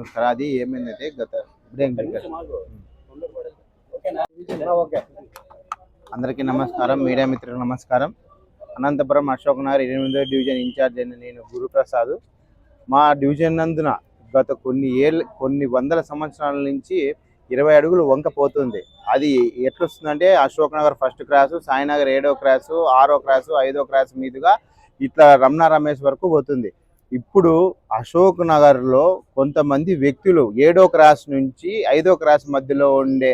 నమస్కారం. అది ఏమైందంటే అందరికీ నమస్కారం, మీడియా మిత్రులకు నమస్కారం. అనంతపురం అశోక్ నగర్ 8వ డివిజన్ ఇన్ఛార్జ్ అయిన నేను గురుప్రసాద్. మా డివిజన్ నందున గత కొన్ని వందల సంవత్సరాల నుంచి 20 అడుగులు వంక పోతుంది. అది ఎట్లొస్తుందంటే అశోక్ నగర్ ఫస్ట్ క్రాసు, సాయినగర్ 7వ క్రాసు, 6వ క్రాసు, 5వ క్రాసు మీదుగా ఇట్లా రమణ రమేష్ వరకు పోతుంది. ఇప్పుడు అశోక్ నగర్లో కొంతమంది వ్యక్తులు 7వ క్రాస్ నుంచి 5వ క్రాస్ మధ్యలో ఉండే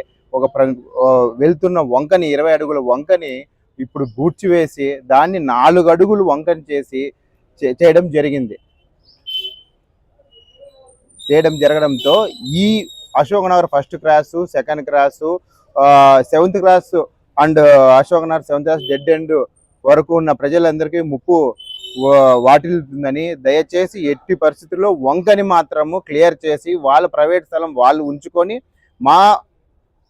వెళ్తున్న వంకని 20 అడుగుల వంకని ఇప్పుడు బూడ్చివేసి దాన్ని 4 అడుగులు వంకని చేయడం జరగడంతో ఈ Ashok Nagar first cross, second cross, 7th cross and Ashok Nagar 7th cross dead end వరకు ఉన్న ప్రజలందరికీ ముప్పు వాటిల్తుందని దయచేసి ఎట్టి పరిస్థితుల్లో వంకని మాత్రము క్లియర్ చేసి వాళ్ళ ప్రైవేట్ స్థలం వాళ్ళు ఉంచుకొని మా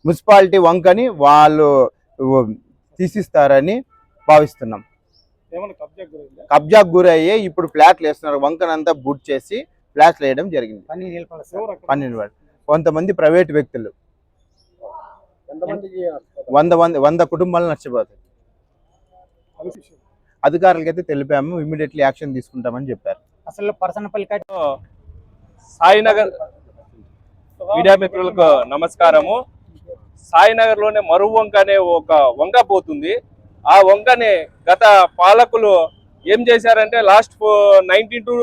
మున్సిపాలిటీ వంకని వాళ్ళు తీసిస్తారని భావిస్తున్నాం. కబ్జాకు గురయ్యే ఇప్పుడు ఫ్లాట్లు వేస్తున్నారు. వంకనంతా బుట్ చేసి ఫ్లాట్లు వేయడం జరిగింది. 12 కొంతమంది ప్రైవేట్ వ్యక్తులు 100 కుటుంబాలు నష్టపోతాయి. అధికారులకైతే తెలిపాము, ఇమీడియట్లీ యాక్షన్ తీసుకుంటామని చెప్పారు. అసలు సాయినగర్ మీడియా మిత్రులకు నమస్కారము. సాయినగర్ లోనే మరో వంక అనే ఒక వంక పోతుంది. ఆ వంకని గత పాలకులు ఏం చేశారంటే లాస్ట్ 19 to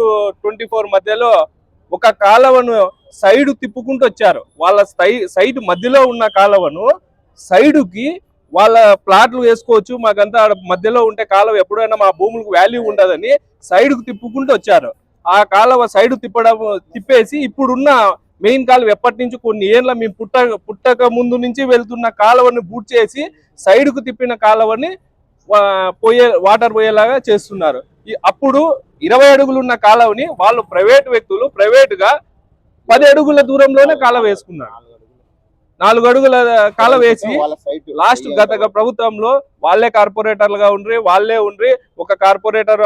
24 మధ్యలో ఒక కాలువను సైడ్ తిప్పుకుంటూ వచ్చారు. వాళ్ళ సైడ్ మధ్యలో ఉన్న కాలువను సైడుకి వాళ్ళ ప్లాట్లు వేసుకోవచ్చు, మాకంతా మధ్యలో ఉంటే కాలువ ఎప్పుడైనా మా భూములకు వాల్యూ ఉండదని సైడ్కు తిప్పుకుంటూ వచ్చారు. ఆ కాలువ సైడ్ తిప్పేసి ఇప్పుడున్న మెయిన్ కాలువ ఎప్పటి నుంచి కొన్ని ఏళ్ళ మేము పుట్టక ముందు నుంచి వెళ్తున్న కాలువని బూట్ చేసి సైడ్కు తిప్పిన కాలువని వాటర్ పోయేలాగా చేస్తున్నారు. అప్పుడు 20 అడుగులు ఉన్న కాలువని వాళ్ళు ప్రైవేట్ వ్యక్తులు ప్రైవేట్గా 10 అడుగుల దూరంలోనే కాలువ వేసుకున్నారు. 4 అడుగుల కాలువ వేసి లాస్ట్ గత ప్రభుత్వంలో వాళ్ళే కార్పొరేటర్లుగా వాళ్ళే ఒక కార్పొరేటర్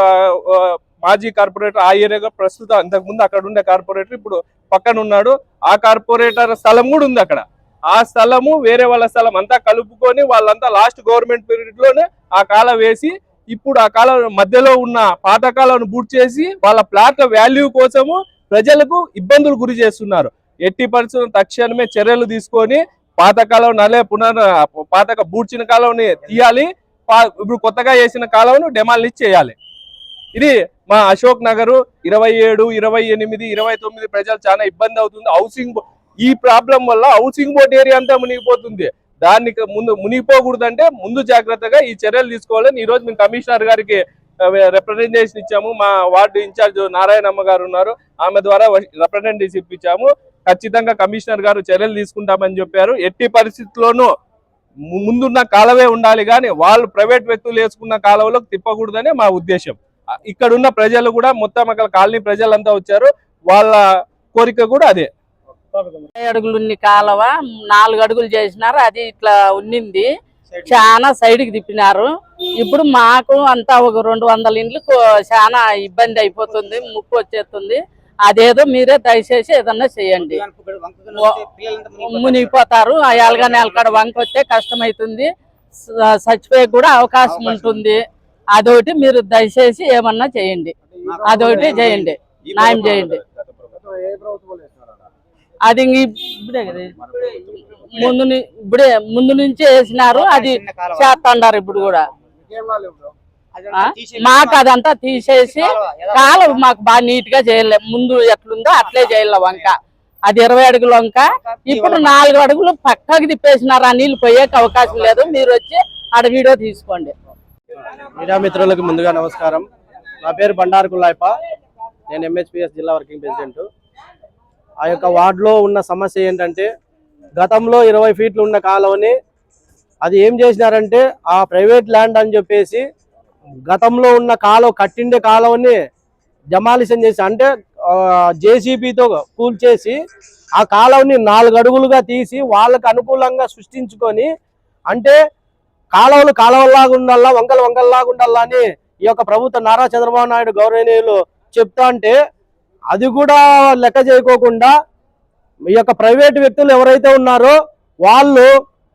మాజీ కార్పొరేటర్ ఆ ఏరియాగా ప్రస్తుతం అంతకుముందు అక్కడ ఉండే కార్పొరేటర్ ఇప్పుడు పక్కన ఉన్నాడు. ఆ కార్పొరేటర్ స్థలం కూడా ఉంది అక్కడ. ఆ స్థలము వేరే వాళ్ళ స్థలం అంతా కలుపుకొని వాళ్ళంతా లాస్ట్ గవర్నమెంట్ పీరియడ్ లోనే ఆ కాలువ వేసి ఇప్పుడు ఆ కాలువ మధ్యలో ఉన్న పాత కాలువను బూట్ చేసి వాళ్ళ ప్లాట్ల వాల్యూ కోసము ప్రజలకు ఇబ్బందులు గురి చేస్తున్నారు. ఎట్టి పరిస్థితుల్లో తక్షణమే చర్యలు తీసుకొని పాత కాలువ పాతగా బూడ్చిన కాలువని తీయాలి, ఇప్పుడు కొత్తగా వేసిన కాలువను డెమాలిష్ చేయాలి. ఇది మా అశోక్ నగర్ 27, 28, 29 ప్రజలు చాలా ఇబ్బంది అవుతుంది. ఈ ప్రాబ్లం వల్ల హౌసింగ్ బోర్డ్ ఏరియా అంతా మునిగిపోతుంది. దానికి మునిగిపోకూడదంటే ముందు జాగ్రత్తగా ఈ చర్యలు తీసుకోవాలని ఈ రోజు మేము కమిషనర్ గారికి రిప్రజెంటేషన్ ఇచ్చాము. మా వార్డు ఇన్ఛార్జ్ నారాయణమ్మ గారు ఉన్నారు, ఆమె ద్వారా రిప్రజెంటేషన్ ఇప్పించాము. ఖచ్చితంగా కమిషనర్ గారు చర్యలు తీసుకుంటామని చెప్పారు. ఎట్టి పరిస్థితుల్లోనూ ముందున్న కాలువే ఉండాలి కానీ వాళ్ళు ప్రైవేట్ వ్యక్తులు వేసుకున్న కాలువలోకి తిప్పకూడదనే మా ఉద్దేశం. ఇక్కడున్న ప్రజలు కూడా మొత్తం అక్కడ కాలనీ ప్రజలంతా వచ్చారు, వాళ్ళ కోరిక కూడా అదే. 20 అడుగులు ఉన్ని కాలువ 4 అడుగులు చేసినారు. అది ఇట్లా ఉన్నింది, చాలా సైడ్కి తిప్పినారు. ఇప్పుడు మాకు అంతా ఒక 200 ఇండ్లు చాలా ఇబ్బంది అయిపోతుంది, ముప్పు వచ్చేస్తుంది. అదేదో మీరే దయచేసి ఏదన్నా చేయండి. మునిగిపోతారు. ఆ ఎలగా నెలకడ వంక వస్తే కష్టమవుతుంది, చచ్చిపోయే కూడా అవకాశం ఉంటుంది. అదొకటి మీరు దయచేసి ఏమన్నా చేయండి, అదొకటి చేయండి, న్యాయం చేయండి. అది ఇప్పుడే కదా, ముందు నుంచి వేసినారు, అది చేస్తుండారు. ఇప్పుడు కూడా మాకు అదంతా తీసేసి కాలువ మాకు బాగా నీట్ గా చేయలే, ముందు ఎట్లుందో అట్లే చేయాల వంక. అది 20 అడుగుల వంక, ఇప్పుడు 4 అడుగులు పక్కకి తిప్పేసినారు. ఆ నీళ్ళు పోయేకి అవకాశం లేదు. మీరు వచ్చి ఆడ వీడియో తీసుకోండి. మీడియా మిత్రులకు ముందుగా నమస్కారం. నా పేరు బండారు కుల్లాయప్ప, నేను ఎంహెచ్పిఎస్ జిల్లా వర్కింగ్ ప్రెసిడెంట్. ఆ యొక్క వార్డులో ఉన్న సమస్య ఏంటంటే గతంలో 20 ఫీట్లు ఉన్న కాలువని అది ఏం చేసినారంటే ఆ ప్రైవేట్ ల్యాండ్ అని చెప్పేసి గతంలో ఉన్న కట్టిండే కాలువని డెమాలిషన్ చేసి అంటే జేసీబీతో కూల్చేసి ఆ కాలువని 4 అడుగులుగా తీసి వాళ్ళకు అనుకూలంగా సృష్టించుకొని అంటే కాలువలాగా ఉండాలా, వంకల్లాగా ఉండాలా అని ఈ యొక్క ప్రభుత్వ నారా చంద్రబాబు నాయుడు గౌరవనీయులు చెప్తా అంటే అది కూడా లెక్క చేయకోకుండా ఈ యొక్క ప్రైవేట్ వ్యక్తులు ఎవరైతే ఉన్నారో వాళ్ళు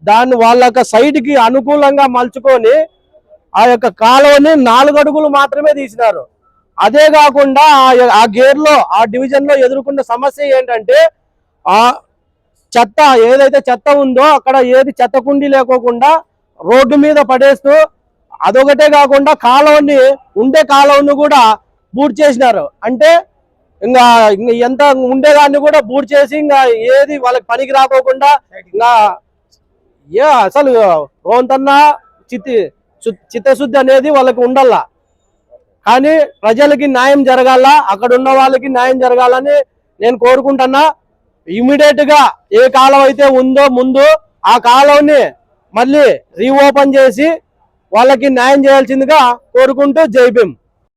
దాన్ని వాళ్ళ యొక్క సైడ్కి అనుకూలంగా మలుచుకొని ఆ యొక్క కాలువని 4 అడుగులు మాత్రమే తీసినారు. అదే కాకుండా ఆ గేర్లో ఆ డివిజన్లో ఎదుర్కొన్న సమస్య ఏంటంటే ఆ చెత్త ఏదైతే చెత్త ఉందో అక్కడ ఏది చెత్త కుండీ లేకోకుండా రోడ్డు మీద పడేస్తూ, అదొకటే కాకుండా కాలువను కూడా బూట్ చేసినారు. అంటే ఇంకా ఎంత ఉండేదాన్ని కూడా బూట్ చేసి ఇంకా ఏది వాళ్ళకి పనికి రాకోకుండా ఇంకా అసలు రోంతన్నా చిత్తశుద్ధి అనేది వాళ్ళకి ఉండాల. కానీ ప్రజలకి న్యాయం జరగాల, అక్కడ ఉన్న వాళ్ళకి న్యాయం జరగాలని నేను కోరుకుంటున్నా. ఇమీడియట్ గా ఏ కాలం అయితే ఉందో ముందు ఆ కాలంని మళ్ళీ రీఓపెన్ చేసి వాళ్ళకి న్యాయం చేయాల్సిందిగా కోరుకుంటూ జై భీమ్.